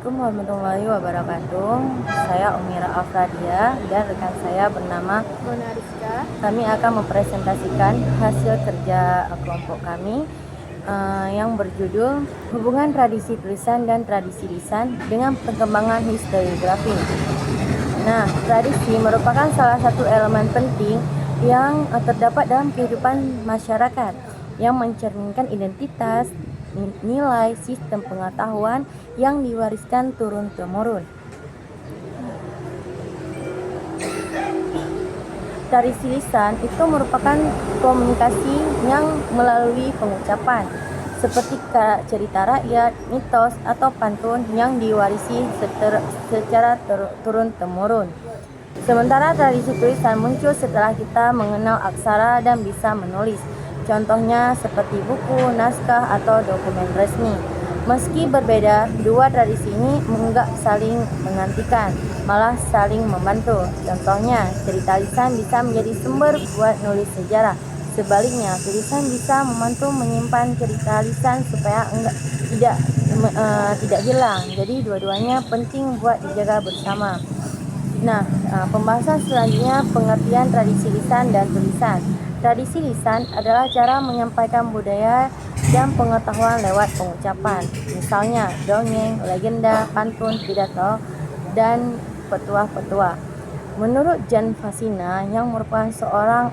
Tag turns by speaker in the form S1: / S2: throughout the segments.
S1: Assalamualaikum warahmatullahi wabarakatuh. Saya Umira Afradia dan rekan saya bernama
S2: Mona Rizka.
S1: Kami akan mempresentasikan hasil kerja kelompok kami yang berjudul Hubungan Tradisi Tulisan dan Tradisi Lisan dengan Perkembangan Historiografi. Nah, tradisi merupakan salah satu elemen penting yang terdapat dalam kehidupan masyarakat yang mencerminkan identitas, nilai, sistem pengetahuan yang diwariskan turun-temurun. Tradisi lisan itu merupakan komunikasi yang melalui pengucapan, seperti cerita rakyat, mitos, atau pantun yang diwarisi secara turun-temurun. Sementara tradisi tulisan muncul setelah kita mengenal aksara dan bisa menulis. Contohnya seperti buku, naskah, atau dokumen resmi. Meski berbeda, dua tradisi ini enggak saling menggantikan, malah saling membantu. Contohnya, cerita lisan bisa menjadi sumber buat nulis sejarah. Sebaliknya, tulisan bisa membantu menyimpan cerita lisan supaya tidak hilang. Jadi dua-duanya penting buat dijaga bersama. Nah, pembahasan selanjutnya pengertian tradisi lisan dan tulisan. Tradisi lisan adalah cara menyampaikan budaya dan pengetahuan lewat pengucapan. Misalnya dongeng, legenda, pantun, pidato, dan petuah-petuah. Menurut Jan Fasina yang merupakan seorang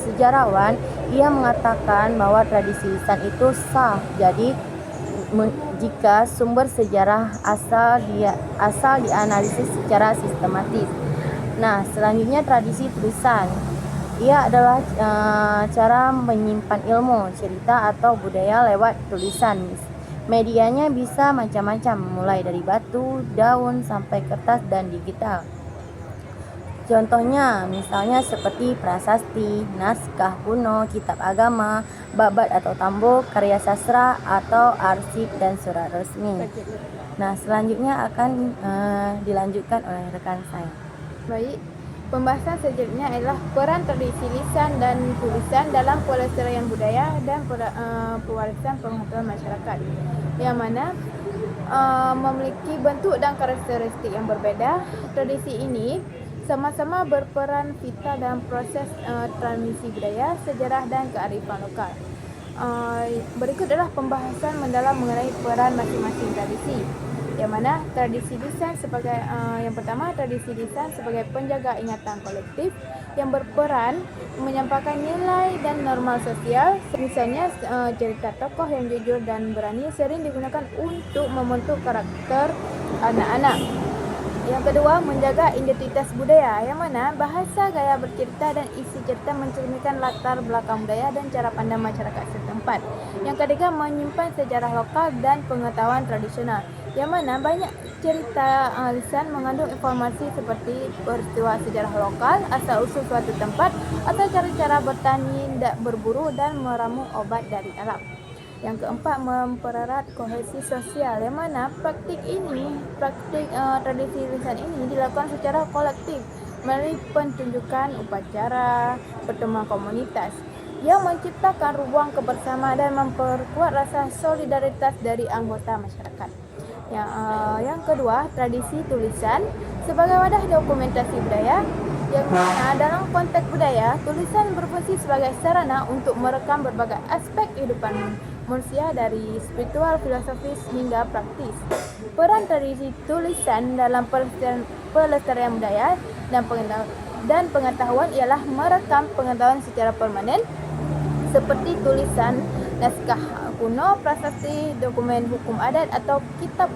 S1: sejarawan, ia mengatakan bahwa tradisi lisan itu sah. Jadi jika sumber sejarah asal dianalisis secara sistematis. Nah, selanjutnya tradisi tulisan. Ia adalah cara menyimpan ilmu, cerita, atau budaya lewat tulisan. Medianya bisa macam-macam, mulai dari batu, daun, sampai kertas dan digital. Contohnya, misalnya seperti prasasti, naskah kuno, kitab agama, babat atau tambuk, karya sastra, atau arsip dan surat resmi. Nah, selanjutnya akan dilanjutkan oleh rekan saya.
S2: Baik, pembahasan selanjutnya adalah peran tradisi lisan dan tulisan dalam pelestarian budaya dan pewarisan pengetahuan masyarakat, yang mana memiliki bentuk dan karakteristik yang berbeda. Tradisi ini sama-sama berperan vital dalam proses transmisi budaya, sejarah, dan kearifan lokal. Berikut adalah pembahasan mendalam mengenai peran masing-masing tradisi, yang mana tradisi lisan sebagai yang pertama, tradisi lisan sebagai penjaga ingatan kolektif yang berperan menyampaikan nilai dan norma sosial. Misalnya cerita tokoh yang jujur dan berani sering digunakan untuk membentuk karakter anak-anak. Yang kedua, menjaga identitas budaya, yang mana bahasa, gaya bercerita, dan isi cerita mencerminkan latar belakang budaya dan cara pandang masyarakat setempat. Yang ketiga, menyimpan sejarah lokal dan pengetahuan tradisional, yang mana banyak cerita lisan mengandung informasi seperti peristiwa sejarah lokal, asal-usul suatu tempat, atau cara-cara bertani, berburu, dan meramu obat dari alam. Yang keempat, mempererat kohesi sosial, yang mana praktik tradisi lisan ini dilakukan secara kolektif melalui pertunjukan upacara, pertemuan komunitas yang menciptakan ruang kebersamaan dan memperkuat rasa solidaritas dari anggota masyarakat. Yang kedua, tradisi tulisan sebagai wadah dokumentasi budaya, yang mana dalam konteks budaya, tulisan berfungsi sebagai sarana untuk merekam berbagai aspek kehidupan manusia dari spiritual, filosofis, hingga praktis. Peran tradisi tulisan dalam pelestarian budaya dan pengetahuan ialah merekam pengetahuan secara permanen seperti tulisan naskah kuno, prasasti, dokumen hukum adat, atau kitab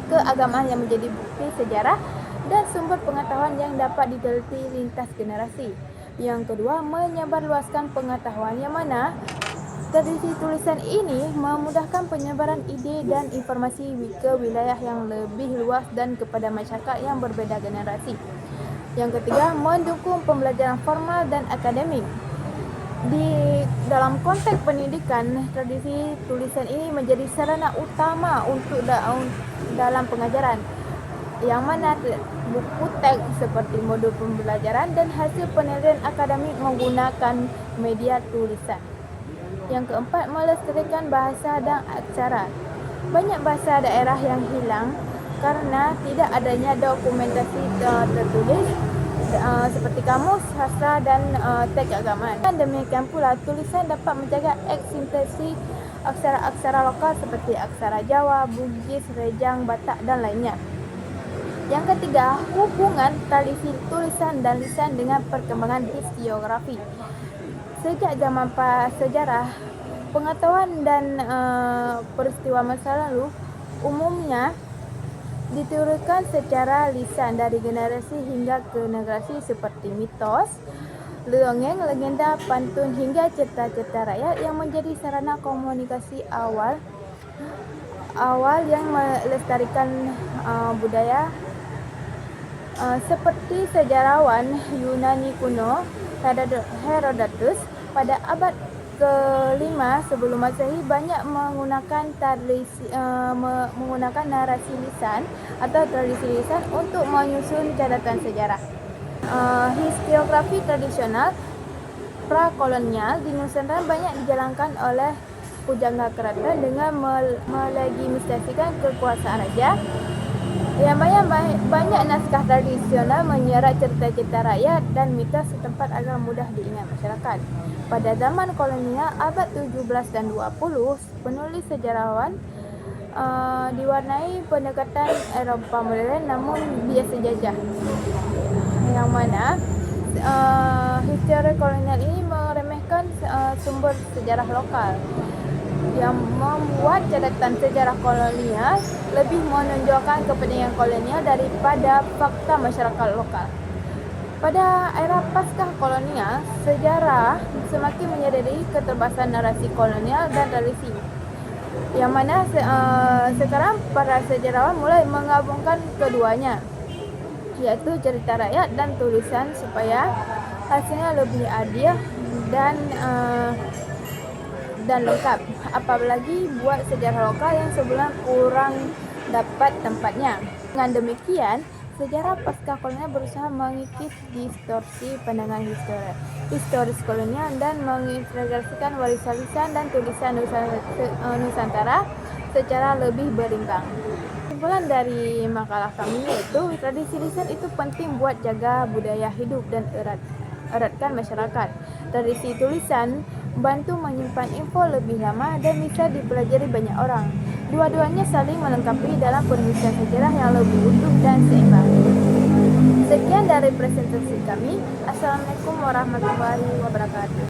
S2: keagamaan yang menjadi bukti sejarah dan sumber pengetahuan yang dapat diteliti lintas generasi. Yang kedua, menyebarluaskan pengetahuan, yang mana tradisi tulisan ini memudahkan penyebaran ide dan informasi ke wilayah yang lebih luas dan kepada masyarakat yang berbeda generasi. Yang ketiga, mendukung pembelajaran formal dan akademik. Di dalam konteks pendidikan, tradisi tulisan ini menjadi sarana utama untuk dalam pengajaran, yang mana buku teks seperti modul pembelajaran dan hasil penelitian akademik menggunakan media tulisan. Yang keempat, melestarikan bahasa dan aksara. Banyak bahasa daerah yang hilang karena tidak adanya dokumentasi tertulis seperti kamus, sastra, dan teks agama. Dan demikian pula, tulisan dapat menjaga eksistensi aksara-aksara lokal seperti aksara Jawa, Bugis, Rejang, Batak, dan lainnya. Yang ketiga, hubungan tradisi tulisan dan lisan dengan perkembangan historiografi. Sejak zaman prasejarah, pengetahuan dan peristiwa masa lalu umumnya diturunkan secara lisan dari generasi hingga ke generasi seperti mitos, dongeng, legenda, pantun, hingga cerita-cerita rakyat yang menjadi sarana komunikasi awal yang melestarikan budaya. Seperti sejarawan Yunani kuno Herodotus pada abad ke-5 sebelum Masehi banyak menggunakan narasi lisan atau tradisi lisan untuk menyusun catatan sejarah. Historiografi tradisional prakolonial di Nusantara banyak dijalankan oleh pujangga keraton dengan melegitimasikan kekuasaan raja. Yang banyak naskah tradisional menyeret cerita-cerita rakyat dan mitos setempat agar mudah diingat masyarakat. Pada zaman kolonial abad 17 dan 20, penulis sejarawan diwarnai pendekatan Eropa modern namun biasa jajah, yang mana histori kolonial ini meremehkan sumber sejarah lokal, yang membuat catatan sejarah kolonial lebih menonjolkan kepentingan kolonial daripada fakta masyarakat lokal. Pada era pasca kolonial, sejarah semakin menyadari keterbatasan narasi kolonial dan tradisi, yang mana sekarang para sejarawan mulai menggabungkan keduanya, yaitu cerita rakyat dan tulisan, supaya hasilnya lebih adil dan lengkap, apalagi buat sejarah lokal yang sebelum kurang dapat tempatnya. Dengan demikian, sejarah pasca kolonial berusaha mengikis distorsi pandangan historis kolonial dan mengintegrasikan warisan lisan dan tulisan Nusantara secara lebih berimbang. Kesimpulan dari makalah kami yaitu tradisi lisan itu penting buat jaga budaya hidup dan eratkan masyarakat. Tradisi tulisan bantu menyimpan info lebih lama dan bisa dipelajari banyak orang. Dua-duanya saling melengkapi dalam penulisan sejarah yang lebih utuh dan seimbang. Sekian dari presentasi kami. Assalamualaikum warahmatullahi wabarakatuh.